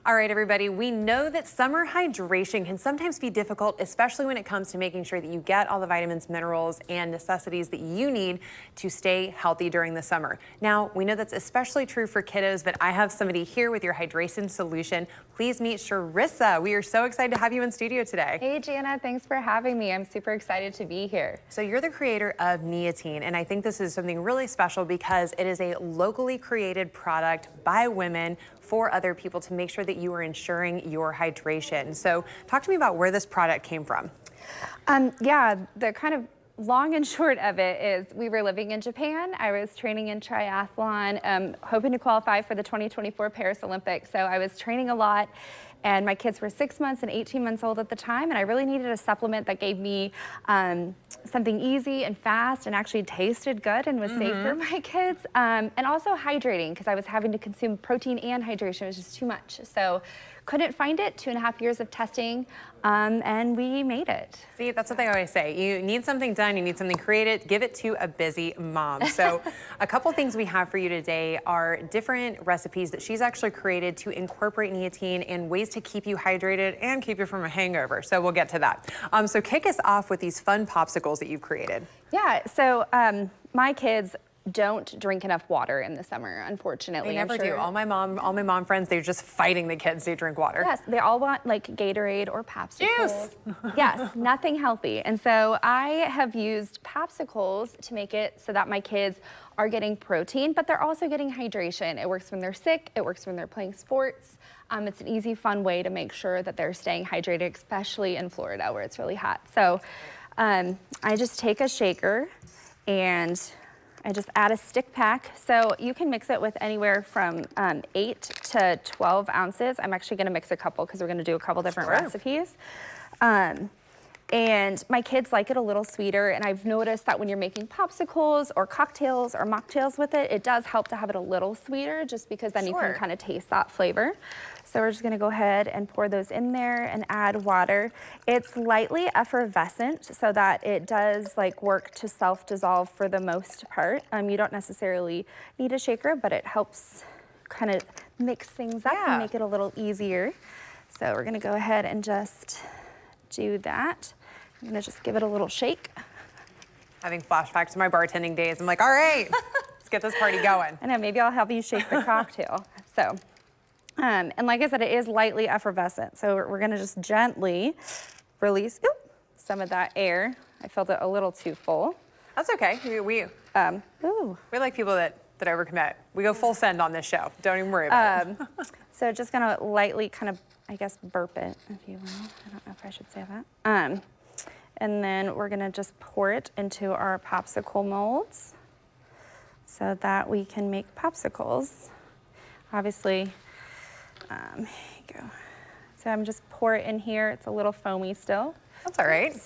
All right, everybody, we know that summer hydration can sometimes be difficult, especially when it comes to making sure that you get all the vitamins, minerals, and necessities that you need to stay healthy during the summer. Now, we know that's especially true for kiddos, but I have somebody here with your hydration solution. Please meet Sharissa. We are so excited to have you in studio today. Hey, Jana, thanks for having me. I'm super excited to be here. So you're the creator of Neotine, and I think this is something really special because it is a locally created product by women for other people to make sure that you are ensuring your hydration. So talk to me about where this product came from. Yeah, the kind of long and short of it is we were living in Japan. I was training in triathlon, hoping to qualify for the 2024 Paris Olympics. So I was training a lot, and my kids were 6 months and 18 months old at the time, and I really needed a supplement that gave me something easy and fast and actually tasted good and was safe for my kids, and also hydrating, because I was having to consume protein and hydration. It was just too much. So couldn't find it, 2.5 years of testing, and we made it. See, that's what they always say. You need something done, you need something created, give it to a busy mom. So a couple things we have for you today are different recipes that she's actually created to incorporate Neotine and ways to keep you hydrated and keep you from a hangover. So we'll get to that. So kick us off with these fun popsicles that you've created. Yeah, so my kids don't drink enough water in the summer, unfortunately. They never do. All my mom friends, they're just fighting the kids to drink water. Yes, they all want like Gatorade or popsicles. Juice! Yes, nothing healthy. And so I have used popsicles to make it so that my kids are getting protein, but they're also getting hydration. It works when they're sick, it works when they're playing sports. It's an easy, fun way to make sure that they're staying hydrated, especially in Florida where it's really hot. So I just take a shaker and I just add a stick pack. So you can mix it with anywhere from 8 to 12 ounces. I'm actually gonna mix a couple because we're gonna do a couple different recipes. And my kids like it a little sweeter, and I've noticed that when you're making popsicles or cocktails or mocktails with it, it does help to have it a little sweeter just because then you can kind of taste that flavor. So we're just gonna go ahead and pour those in there and add water. It's lightly effervescent so that it does like work to self-dissolve for the most part. You don't necessarily need a shaker, but it helps kind of mix things up and make it a little easier. So we're gonna go ahead and just do that. I'm gonna just give it a little shake. Having flashbacks to my bartending days, I'm like, all right, let's get this party going. I know, maybe I'll help you shake the cocktail. So, and like I said, it is lightly effervescent. So we're gonna just gently release some of that air. I felt it a little too full. That's okay. We like people that overcommit. We go full send on this show. Don't even worry about it. So just gonna lightly kind of, I guess, burp it, if you will. I don't know if I should say that. And then we're gonna just pour it into our popsicle molds so that we can make popsicles. Obviously, here you go. So I'm just pour it in here. It's a little foamy still. That's all right.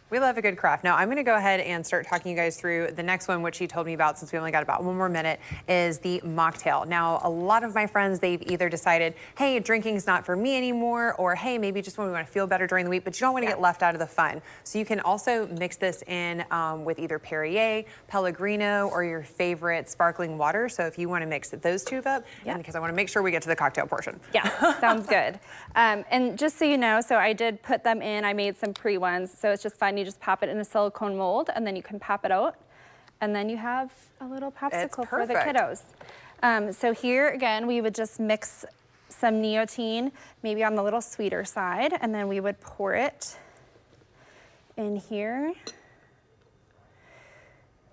We love a good craft. Now I'm gonna go ahead and start talking you guys through the next one, which she told me about since we only got about 1 more minute, is the mocktail. Now, a lot of my friends, they've either decided, hey, drinking's not for me anymore, or hey, maybe just when we wanna feel better during the week, but you don't wanna get left out of the fun. So you can also mix this in with either Perrier, Pellegrino, or your favorite sparkling water. So if you wanna mix those two up, and because I wanna make sure we get to the cocktail portion. Yeah, sounds good. And just so you know, so I did put them in, I made some pre-ones, so it's just fun. You just pop it in a silicone mold, and then you can pop it out, and then you have a little popsicle for the kiddos. So here, again, we would just mix some Neotine, maybe on the little sweeter side, and then we would pour it in here.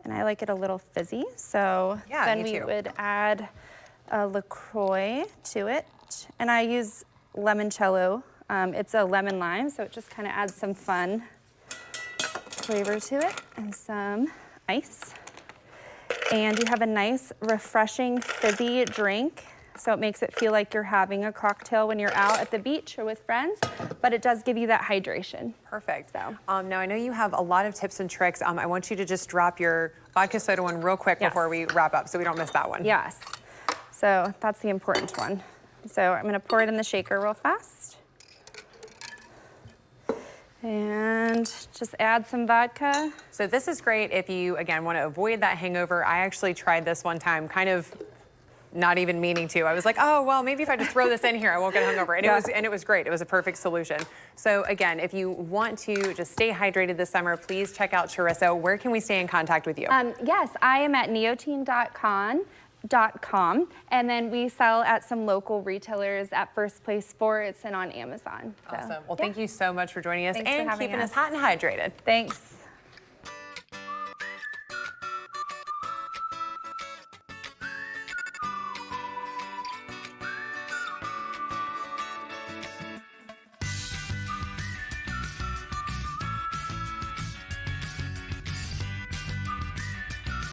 And I like it a little fizzy, so then we would add a LaCroix to it. And I use limoncello. It's a lemon lime, so it just kind of adds some fun flavor to it, and some ice. And you have a nice, refreshing, fizzy drink. So it makes it feel like you're having a cocktail when you're out at the beach or with friends, but it does give you that hydration. Perfect. So. Now I know you have a lot of tips and tricks. I want you to just drop your vodka soda one real quick before we wrap up so we don't miss that one. Yes. So that's the important one. So I'm gonna pour it in the shaker real fast. And just add some vodka. So this is great if you, again, want to avoid that hangover. I actually tried this one time, kind of not even meaning to. I was like, oh, well, maybe if I just throw this in here, I won't get hungover. And it was great. It was a perfect solution. So again, if you want to just stay hydrated this summer, please check out Charissa. Where can we stay in contact with you? Yes, I am at neoteam.com, and then we sell at some local retailers at First Place Sports and on Amazon. Awesome. Well, thank you so much for joining us Thanks for and having keeping us us. hot and hydrated. Thanks.